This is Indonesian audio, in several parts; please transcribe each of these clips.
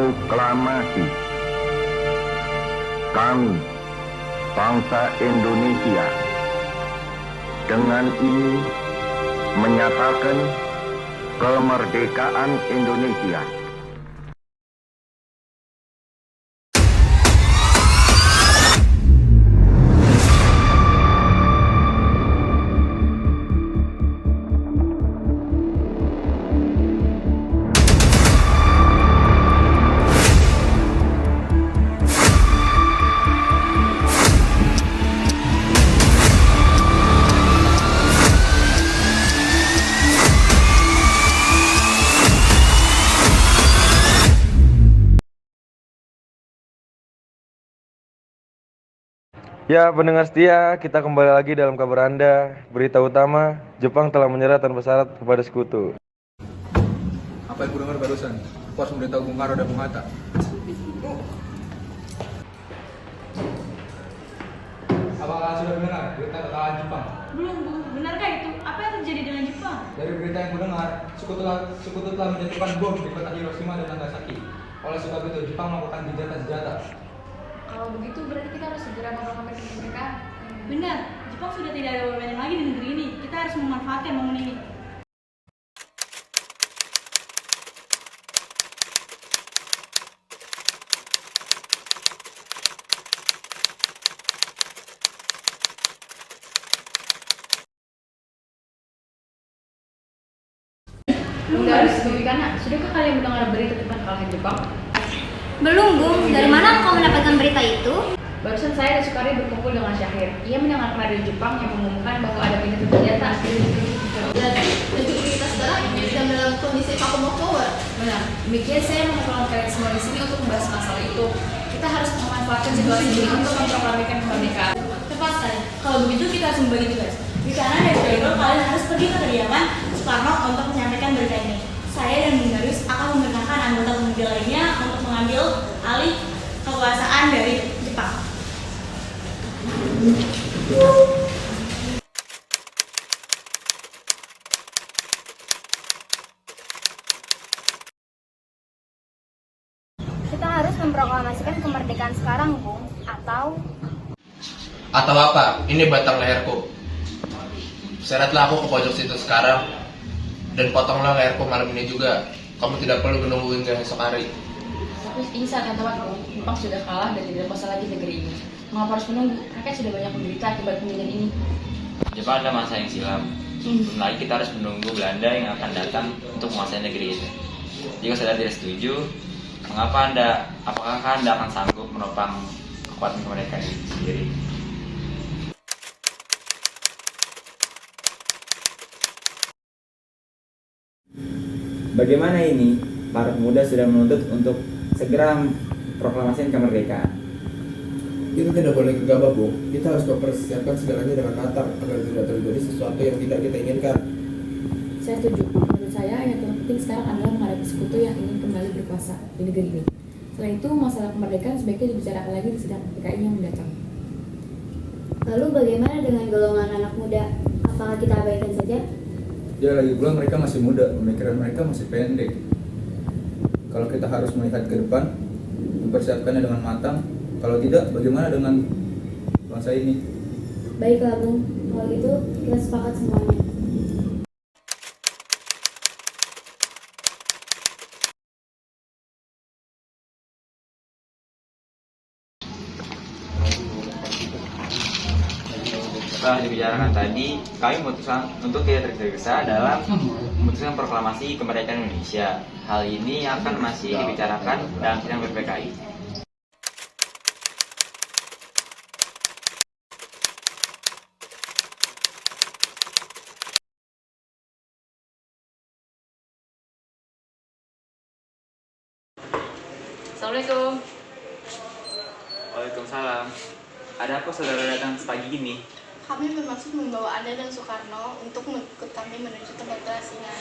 Proklamasi. Kami, bangsa Indonesia, dengan ini menyatakan kemerdekaan Indonesia. Ya, pendengar setia, kita kembali lagi dalam kabar Anda. Berita utama, Jepang telah menyerah tanpa syarat kepada sekutu. Apa yang ku dengar barusan? Aku harus memberitahu Bung Karno dan Bung Hatta. Apakah sudah mendengar berita kekalahan Jepang? Belum, Bu. Benarkah itu? Apa yang terjadi dengan Jepang? Dari berita yang ku dengar, sekutu telah menjatuhkan bom di kota Hiroshima dan Nagasaki. Oleh sebab itu, Jepang melakukan gencatan senjata. Kalau begitu berarti kita harus segera memproklamasi kemerdekaan. Benar, Jepang sudah tidak ada wewenang lagi di negeri ini. Kita harus memanfaatkan momen ini. Harus Bumikana, sudahkah kalian mendengar berita tentang kekalahan Jepang? Belum, Bung. Dari mana engkau mendapatkan berita itu? Barusan saya dan Sukari berkumpul dengan Syahir. Ia mendengar radio Jepang yang mengumumkan bahwa ada pintu senjata. Jadi, kita sekarang sedang dalam kondisi vakum of power. Benar. Demikian saya mengumpulkan kalian semua di sini untuk membahas masalah itu. Kita harus memanfaatkan situasi ini untuk memproklamasikan kemerdekaan. Tepat sekali. Kalau begitu kita harus membagi tugas. Di sana dan Jaidol, kalian harus pergi ke kediaman Soekarno untuk menyampaikan berita ini. Saya dan Bung Darius akan memerintahkan anggota komite lainnya untuk mengambil alih kekuasaan dari Jepang. Kita harus memproklamasikan kemerdekaan sekarang, Bung. Atau apa? Ini batang leherku. Seretlah aku ke pojok situ sekarang dan potonglah leherku malam ini juga. Kamu tidak perlu menunggu hingga esok hari. Tapi ini saat yang tepat, Bung. Jepang sudah kalah dan tidak kuasa lagi negeri ini. Mengapa harus menunggu? Rakyat sudah banyak menderita akibat penjajahan ini. Jepang adalah masa yang silam. Belum lagi kita harus menunggu Belanda yang akan datang untuk menguasai negeri ini. Jika saudara tidak setuju, apakah Anda akan sanggup menopang kekuatan kemerdekaan ini sendiri? Bagaimana ini? Para pemuda sudah menuntut untuk segera proklamasikan kemerdekaan. Kita tidak boleh gegabah, Bung. Kita harus mempersiapkan segalanya dengan matang agar tidak terjadi sesuatu yang tidak kita inginkan. Saya setuju. Menurut saya yang terpenting sekarang adalah menghadapi sekutu yang ingin kembali berkuasa di negeri ini. Selain itu, masalah kemerdekaan sebaiknya dibicarakan lagi di sidang PKI yang mendatang. Lalu bagaimana dengan golongan anak muda? Apakah kita abaikan saja? Ya, lagi pula mereka masih muda, pemikiran mereka masih pendek. Kalau kita harus melihat ke depan, mempersiapkannya dengan matang. Kalau tidak, bagaimana dengan bangsa ini? Baiklah, Bung. Kalau gitu, kita sepakat semuanya. Setelah dibicarakan tadi, kami memutuskan untuk tidak tergesa-gesa dalam memutuskan proklamasi kemerdekaan Indonesia. Hal ini akan masih dibicarakan dalam sidang BPKI. Assalamualaikum. Waalaikumsalam. Ada apa saudara datang sepagi ini? Kami bermaksud membawa Anda dan Soekarno untuk mengikut kami menuju tempat pengasingan.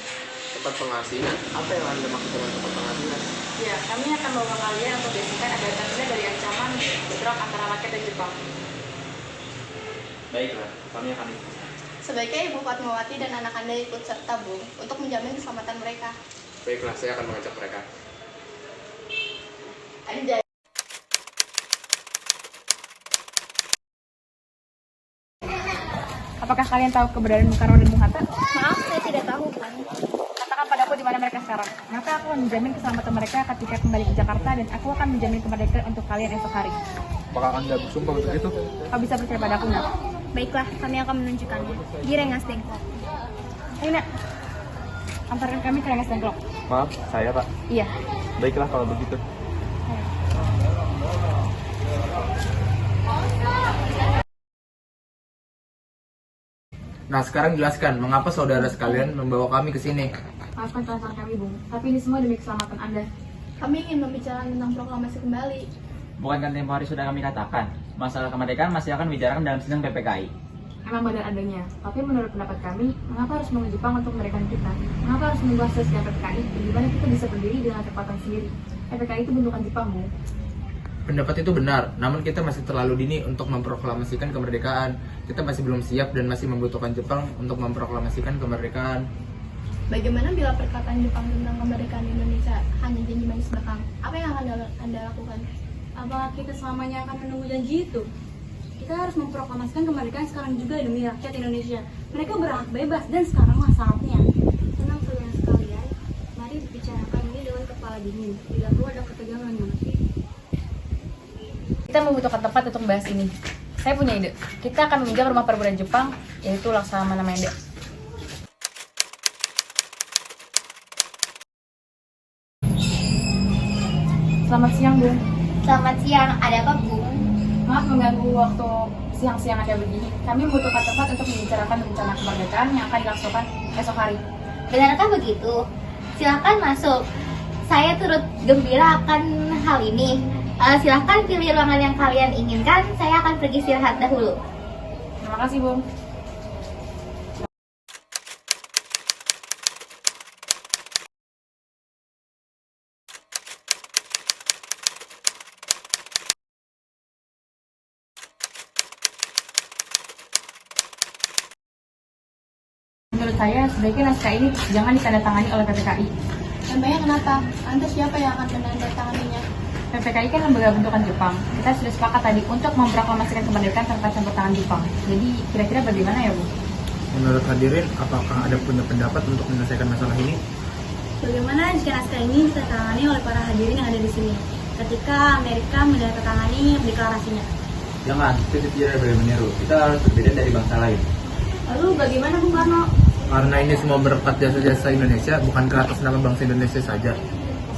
Tempat pengasingan? Apa yang Anda maksud dengan tempat pengasingan? Ya, kami akan membawa kalian untuk bebaskan agar Anda dari ancaman bentrok antara rakyat dan Jepang. Baiklah, kami akan ikut. Sebaiknya Ibu Fatmawati dan anak Anda ikut serta, Bu, untuk menjamin keselamatan mereka. Baiklah, saya akan mengajak mereka. Anjay. Apakah kalian tahu keberadaan Bung Karno dan Bung Hatta? Maaf, saya tidak tahu, Bang. Katakan padaku di mana mereka sekarang. Maka aku akan menjamin keselamatan mereka ketika kembali ke Jakarta dan aku akan menjamin kemerdekaan untuk kalian esok hari. Apakah Anda bersumpah untuk itu? Kau bisa percaya padaku nggak? Baiklah, kami akan menunjukkannya. Di Rengas Dengklok. Ayo nak, antarkan kami ke Rengas Dengklok. Maaf, saya Pak. Iya. Baiklah kalau begitu. Nah, sekarang jelaskan mengapa saudara sekalian membawa kami ke sini. Maafkan kesalahan kami, Bung. Tapi ini semua demi keselamatan Anda. Kami ingin membicarakan tentang proklamasi kembali. Bukankah tempo hari sudah kami katakan, masalah kemerdekaan masih akan dibicarakan dalam sidang PPKI? Emang benar adanya. Tapi menurut pendapat kami, mengapa harus menunggu Jepang untuk memerdekakan kita? Mengapa harus menunggu hasil sidang PPKI? Bagaimana kita bisa berdiri dengan kekuatan sendiri? PPKI itu bentukan Jepang, Bung. Pendapat itu benar, namun kita masih terlalu dini untuk memproklamasikan kemerdekaan. Kita masih belum siap dan masih membutuhkan Jepang untuk memproklamasikan kemerdekaan. Bagaimana bila perkataan Jepang tentang kemerdekaan Indonesia hanya janji manis belakang? Apa yang akan Anda lakukan? Apakah kita selamanya akan menunggu janji itu? Kita harus memproklamasikan kemerdekaan sekarang juga demi rakyat Indonesia. Mereka berhak bebas dan sekaranglah saatnya. Tenang saudara sekalian, mari bicarakan ini dengan kepala dingin. Bila perlu ada ketegangan, mengerti? Kita membutuhkan tempat untuk membahas ini. Saya punya ide. Kita akan meminjam rumah perburuan Jepang, yaitu Laksamana Menda. Selamat siang, Bung. Selamat siang, ada apa, Bung? Maaf mengganggu waktu siang-siang kayak begini. Kami membutuhkan tempat untuk membicarakan rencana kemerdekaan yang akan dilaksanakan esok hari. Benarkah begitu? Silakan masuk. Saya turut gembira akan hal ini. Silahkan pilih ruangan yang kalian inginkan. Saya akan pergi istirahat dahulu. Terima kasih, Bung. Menurut saya, sebaiknya naskah ini jangan ditandatangani oleh PPKI. Memangnya kenapa? Anda siapa yang akan menandatanganinya? PPKI kan lembaga bentukan Jepang. Kita sudah sepakat tadi untuk memproklamasikan kemerdekaan tanpa campur tangan Jepang. Jadi kira-kira bagaimana ya, Bu? Menurut hadirin, apakah ada punya pendapat untuk menyelesaikan masalah ini? Bagaimana jika naskah ini ditandatangani oleh para hadirin yang ada di sini ketika Amerika menandatangani deklarasinya? Jangan, itu tidak boleh meniru. Kita harus berbeda dari bangsa lain. Lalu bagaimana Bung Karno? Karena ini semua berkat jasa-jasa Indonesia, bukan ke atas nama bangsa Indonesia saja.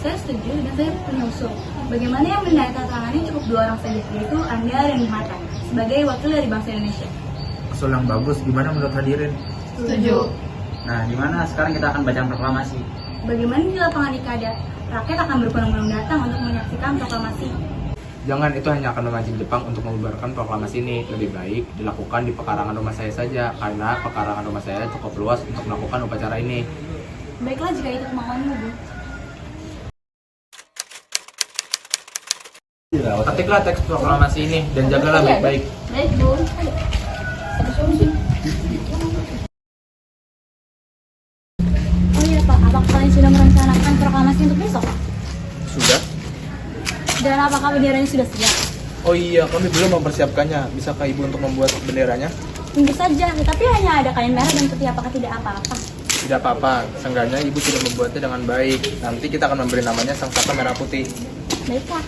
Saya setuju dan saya punya usul. Bagaimana yang menandatangani cukup 2 orang saja, yaitu Anda dan Bung Hatta, sebagai wakil dari bangsa Indonesia. Usul yang bagus, gimana menurut hadirin? Setuju. Nah, di mana sekarang kita akan baca proklamasi? Bagaimana di lapangan Ikada? Rakyat akan berbondong-bondong datang untuk menyaksikan proklamasi. Jangan, itu hanya akan memancing Jepang untuk membubarkan proklamasi ini. Lebih baik dilakukan di pekarangan rumah saya saja, karena pekarangan rumah saya cukup luas untuk melakukan upacara ini. Baiklah jika itu kemauanmu, Bu. Ketiklah teks proklamasi ini dan jagalah baik-baik. Baik, Bu. Oh iya Pak, apakah kalian sudah merencanakan proklamasi untuk besok? Sudah? Dan apakah benderanya sudah siap? Oh iya, kami belum mempersiapkannya. Bisakah Ibu untuk membuat benderanya? Tentu saja, tetapi hanya ada kain merah dan putih. Apakah tidak apa-apa? Tidak apa-apa, seenggaknya Ibu sudah membuatnya dengan baik. Nanti kita akan memberi namanya Sang Saka Merah Putih. Baiklah.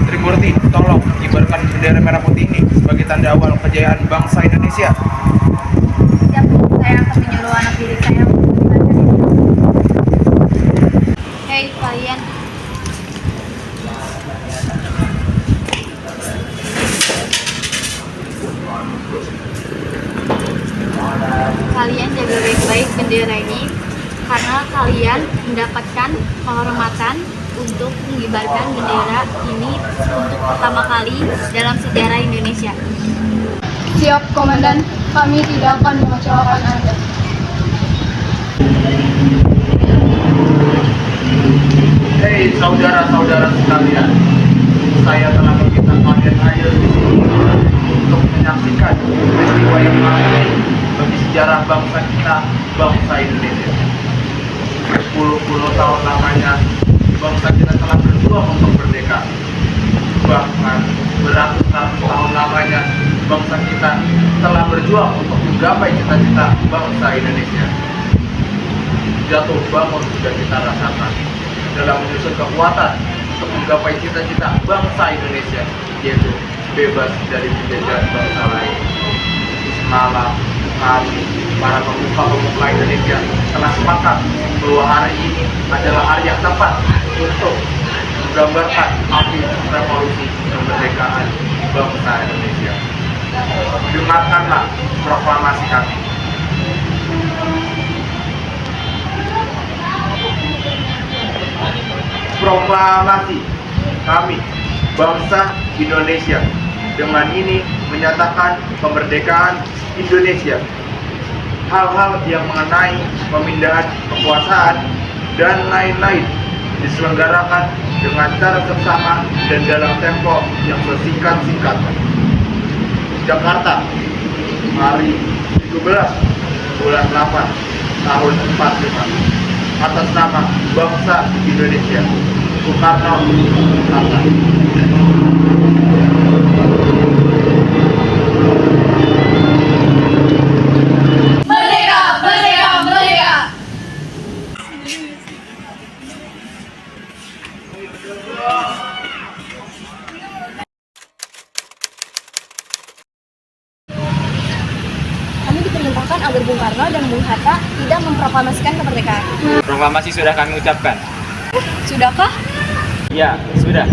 Trimurti, tolong kibarkan bendera merah putih ini sebagai tanda awal kejayaan bangsa Indonesia. Siap, saya akan menyuruh anak diri saya untuk mengibarkan ini. Hei kalian. Kalian jaga baik-baik bendera ini karena kalian mendapatkan penghormatan untuk mengibarkan bendera ini untuk pertama kali dalam sejarah Indonesia. Siap, Komandan. Kami tidak akan mengecewakan Anda. Hei saudara-saudara sekalian, saya telah meminta kalian hadir di sini untuk menyaksikan peristiwa yang lain bangsa kita, bangsa Indonesia. Berpuluh-puluh tahun lamanya, bangsa kita telah berjuang untuk merdeka. Bahkan beratus-ratus tahun lamanya, bangsa kita telah berjuang untuk menggapai cita-cita bangsa Indonesia. Jatuh bangun sudah kita rasakan dalam menyusun kekuatan untuk menggapai cita-cita bangsa Indonesia, yaitu bebas dari penjajahan bangsa lain. Malam hari, para pemuka-pemuka Indonesia telah sepakat bahwa hari ini adalah hari yang tepat untuk menggambarkan api revolusi kemerdekaan bangsa Indonesia. Dengarkanlah proklamasi kami. Proklamasi kami, bangsa Indonesia, dengan ini menyatakan kemerdekaan Indonesia. Hal-hal yang mengenai pemindahan kekuasaan dan lain-lain diselenggarakan dengan cara seksama dan dalam tempo yang sesingkat-singkatnya. Jakarta, hari 17 bulan 8 tahun 45. Atas nama bangsa Indonesia, Soekarno Hatta. Merdeka, merdeka, merdeka. Kami diperintahkan agar Bung Karno dan Bung Hatta tidak memproklamasikan kemerdekaan. Proklamasi sudah kami ucapkan. Sudahkah? Ya, sudah.